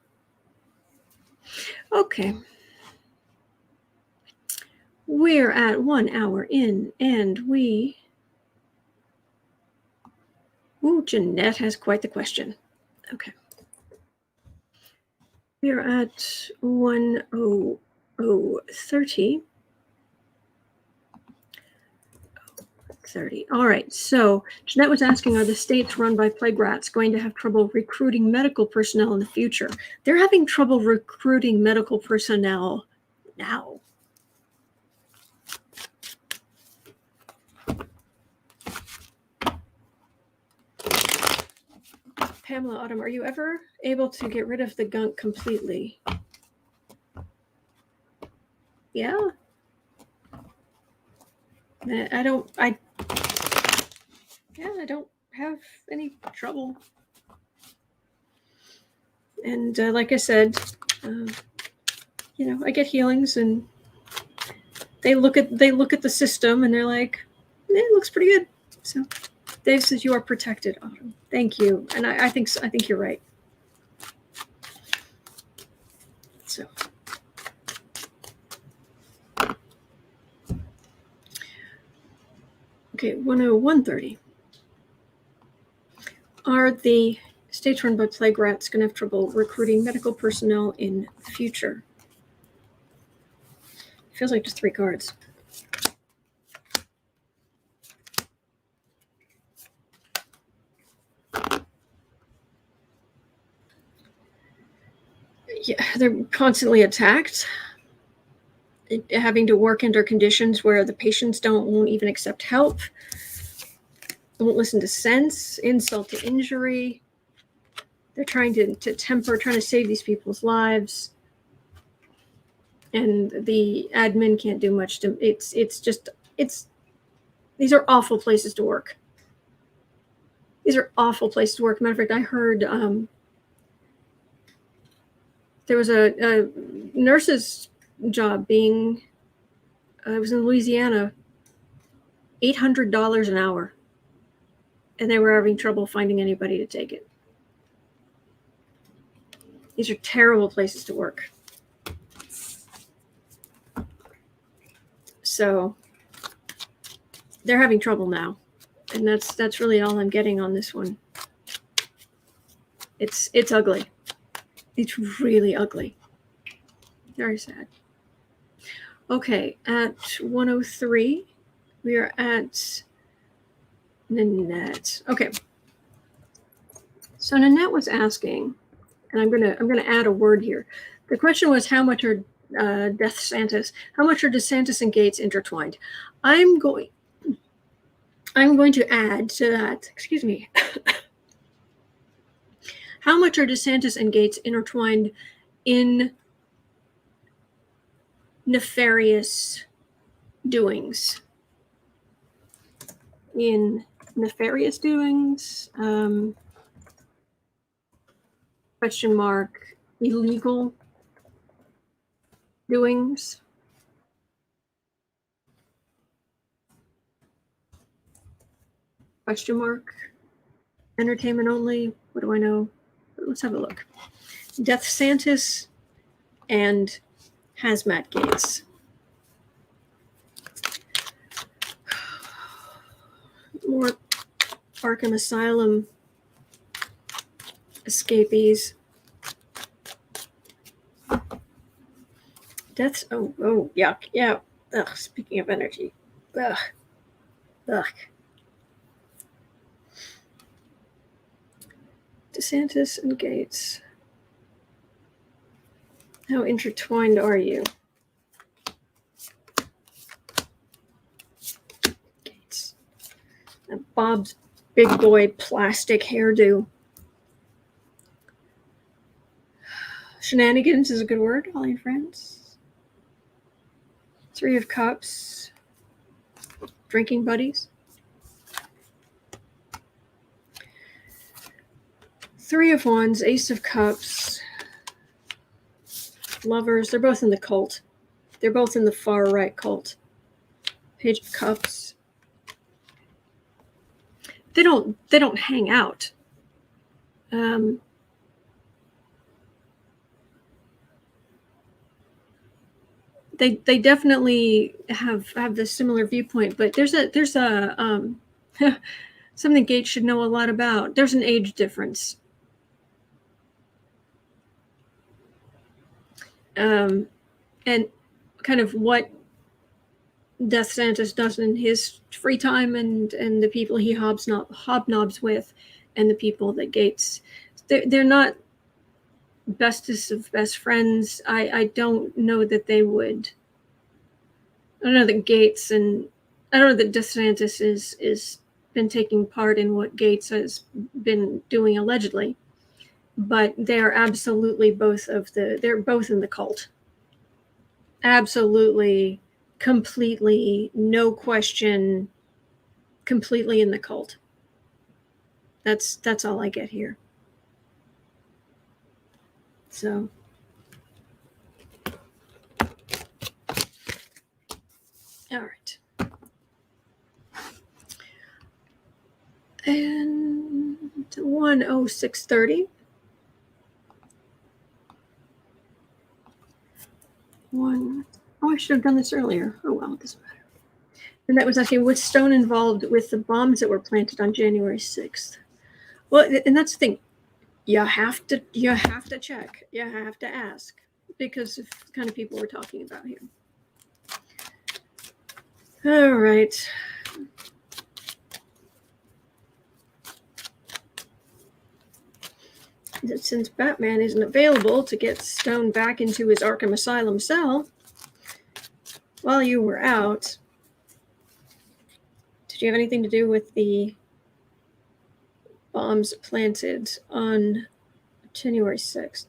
okay. We're at 1 hour in, and we... Ooh, Jeanette has quite the question. Okay. We're at 1:00:30. 30. All right. So Jeanette was asking, are the states run by plague rats going to have trouble recruiting medical personnel in the future? They're having trouble recruiting medical personnel now. Pamela Autumn, are you ever able to get rid of the gunk completely? Yeah. I don't have any trouble. And like I said, I get healings, and they look at the system, and they're like, it looks pretty good. So Dave says you are protected, Autumn. Thank you, and I think you're right. So. Okay, 1:01:30. Are the states run by plague rats going to have trouble recruiting medical personnel in the future? Feels like just 3 cards. Yeah, they're constantly attacked, having to work under conditions where the patients won't even accept help, won't listen to sense, insult to injury. They're trying to save these people's lives, and the admin can't do much. These are awful places to work. These are awful places to work. Matter of fact, I heard there was a nurse's job being, it was in Louisiana, $800 an hour, and they were having trouble finding anybody to take it. These are terrible places to work. So they're having trouble now, and that's really all I'm getting on this one. It's ugly. It's really ugly. Very sad. Okay, at 1:03, we are at Nanette. Okay. So Nanette was asking, and I'm gonna add a word here. The question was, how much are DeSantis and Gaetz intertwined? I'm going to add to that. Excuse me. How much are DeSantis and Gaetz intertwined in nefarious doings? In nefarious doings, question mark, illegal doings, question mark, entertainment only, what do I know? Let's have a look. DeSantis and Hazmat Gaetz. More Arkham Asylum escapees. Deaths. Oh, yuck. Yeah. Ugh, speaking of energy. Ugh. DeSantis and Gaetz. How intertwined are you? Gaetz. And Bob's big boy plastic hairdo. Shenanigans is a good word, all your friends. 3 of Cups. Drinking buddies. 3 of Wands, Ace of Cups. Lovers. They're both in the cult. They're both in the far right cult. Page of Cups. They don't hang out. they definitely have this similar viewpoint, but there's a something Gaetz should know a lot about. There's an age difference. And kind of what DeSantis does in his free time, and the people he hobnobs with, and the people that Gaetz, they're not bestest of best friends. I don't know that they would. I don't know that Gaetz and I don't know that DeSantis is been taking part in what Gaetz has been doing allegedly, but they're absolutely they're both in the cult. Absolutely, completely, no question, completely in the cult. That's all I get here. So all right. And 10630. I should have done this earlier. Oh well, it doesn't matter. And that was asking, was Stone involved with the bombs that were planted on January 6th? Well, and that's the thing. You have to check. You have to ask, because of the kind of people we're talking about here. All right. Since Batman isn't available to get Stone back into his Arkham Asylum cell while you were out, did you have anything to do with the bombs planted on January 6th?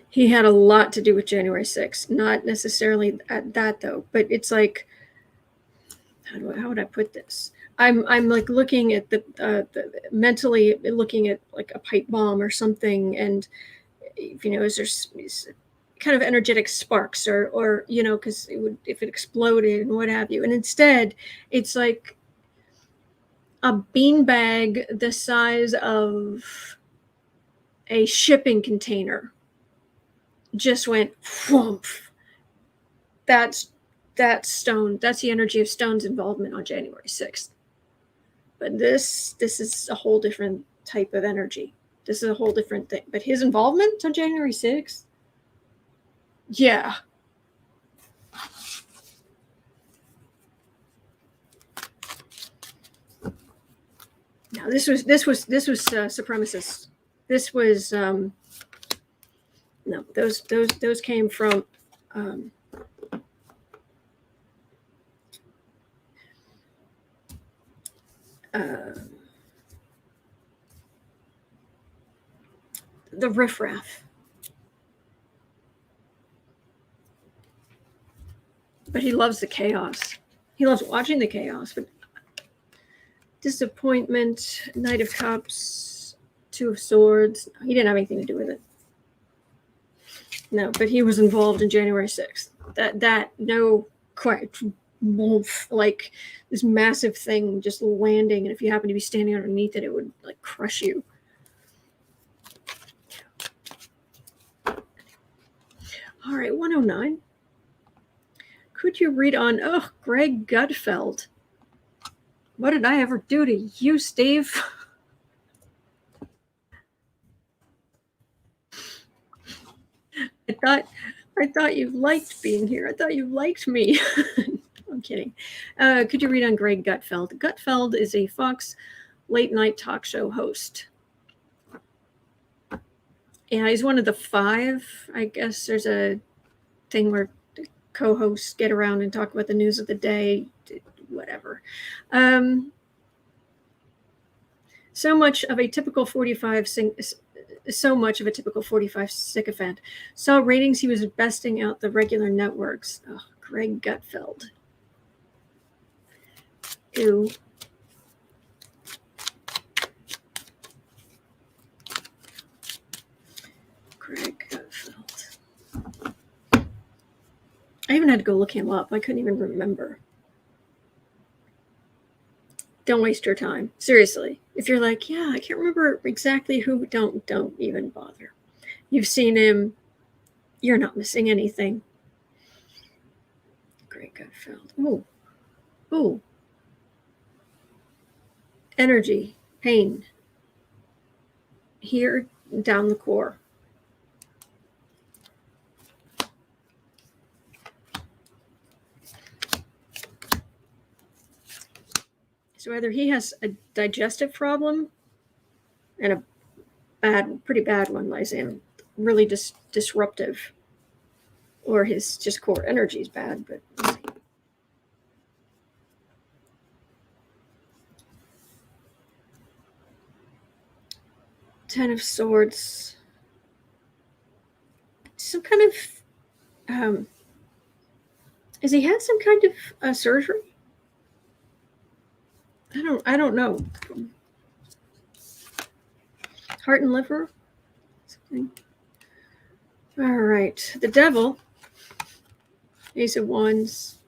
He had a lot to do with January 6th. Not necessarily at that, though, but it's like, how would I put this? I'm like looking at the mentally looking at like a pipe bomb or something, and is there kind of energetic sparks or because it would, if it exploded and what have you, and instead it's like a beanbag the size of a shipping container just went whoomp. That's Stone. That's the energy of Stone's involvement on January 6th. But this is a whole different type of energy. This is a whole different thing. But his involvement on January 6th? Yeah. No, this was supremacists. This was no, those came from the riffraff. But he loves the chaos. He loves watching the chaos. But disappointment, Knight of Cups, Two of Swords. He didn't have anything to do with it. No, but he was involved in January 6th. That no, quite like this massive thing just landing, and if you happen to be standing underneath it, it would like crush you. All right, 109. Could you read on Greg Gutfeld? What did I ever do to you, Steve? I thought you liked being here. I thought you liked me. I'm kidding. Could you read on Greg Gutfeld? Gutfeld is a Fox late night talk show host. Yeah, he's one of the 5. I guess there's a thing where the co-hosts get around and talk about the news of the day, whatever. So much of a typical 45 sycophant. Saw ratings he was besting out the regular networks. Oh, Greg Gutfeld. Ew. Greg Gutfeld. I even had to go look him up. I couldn't even remember. don't waste your time. Seriously. If you're like, yeah, I can't remember exactly who, don't even bother. You've seen him. You're not missing anything. Greg Gutfeld. Ooh. Energy, pain. Here, down the core. So either he has a digestive problem, and a pretty bad one, Lysan, really disruptive, or his just core energy is bad. But let's see. Ten of Swords. Some kind of has he had some kind of surgery? I don't know. Heart and liver. Something. All right. The Devil. Ace of Wands.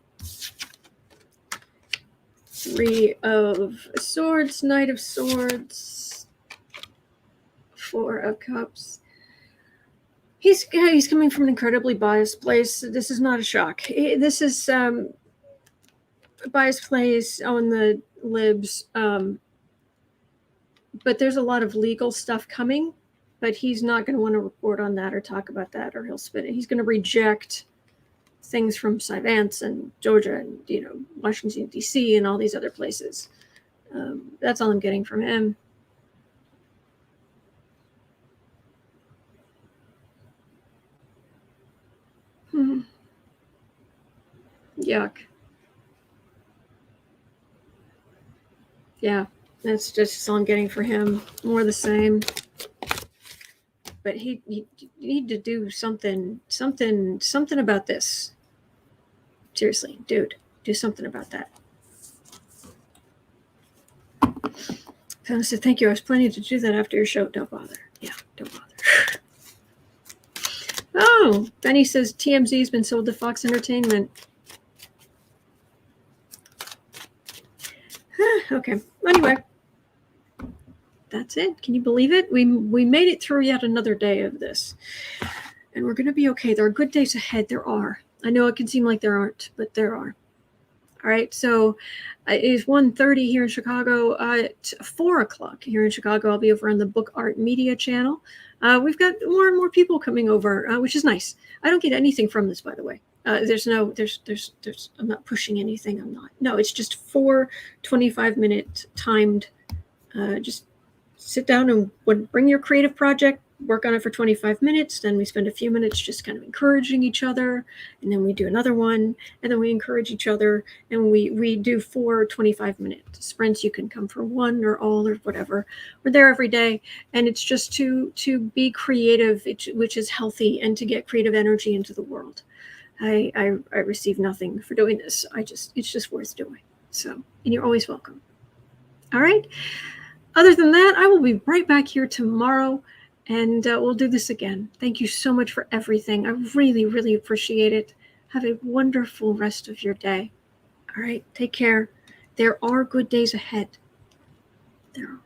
Three of Swords. Knight of Swords. Four of Cups. He's coming from an incredibly biased place. This is not a shock. This is a biased place on the libs. But there's a lot of legal stuff coming, but he's not going to want to report on that or talk about that, or he'll spin it. He's going to reject things from Vance and Georgia and, Washington, D.C. and all these other places. That's all I'm getting from him. Yuck. Yeah, that's just all I'm getting for him. More of the same. But you need to do something about this. Seriously, dude, do something about that. So I said, thank you. I was planning to do that after your show. Don't bother. Yeah, don't bother. Oh, Benny says TMZ has been sold to Fox Entertainment. Okay. Anyway, that's it. Can you believe it? We made it through yet another day of this, and we're going to be okay. There are good days ahead. There are. I know it can seem like there aren't, but there are. All right. So it is 1:30 here in Chicago. At 4 o'clock here in Chicago, I'll be over on the Book Art Media channel. We've got more and more people coming over, which is nice. I don't get anything from this, by the way. There's I'm not pushing anything. I'm not. No, it's just 4 25-minute timed. Just sit down and bring your creative project, work on it for 25 minutes. Then we spend a few minutes just kind of encouraging each other. And then we do another one. And then we encourage each other. And we do 4 25-minute sprints. You can come for one or all or whatever. We're there every day. And it's just to be creative, which is healthy, and to get creative energy into the world. I receive nothing for doing this. It's just worth doing. So, and you're always welcome. All right. Other than that, I will be right back here tomorrow, and we'll do this again. Thank you so much for everything. I really, really appreciate it. Have a wonderful rest of your day. All right. Take care. There are good days ahead. There are.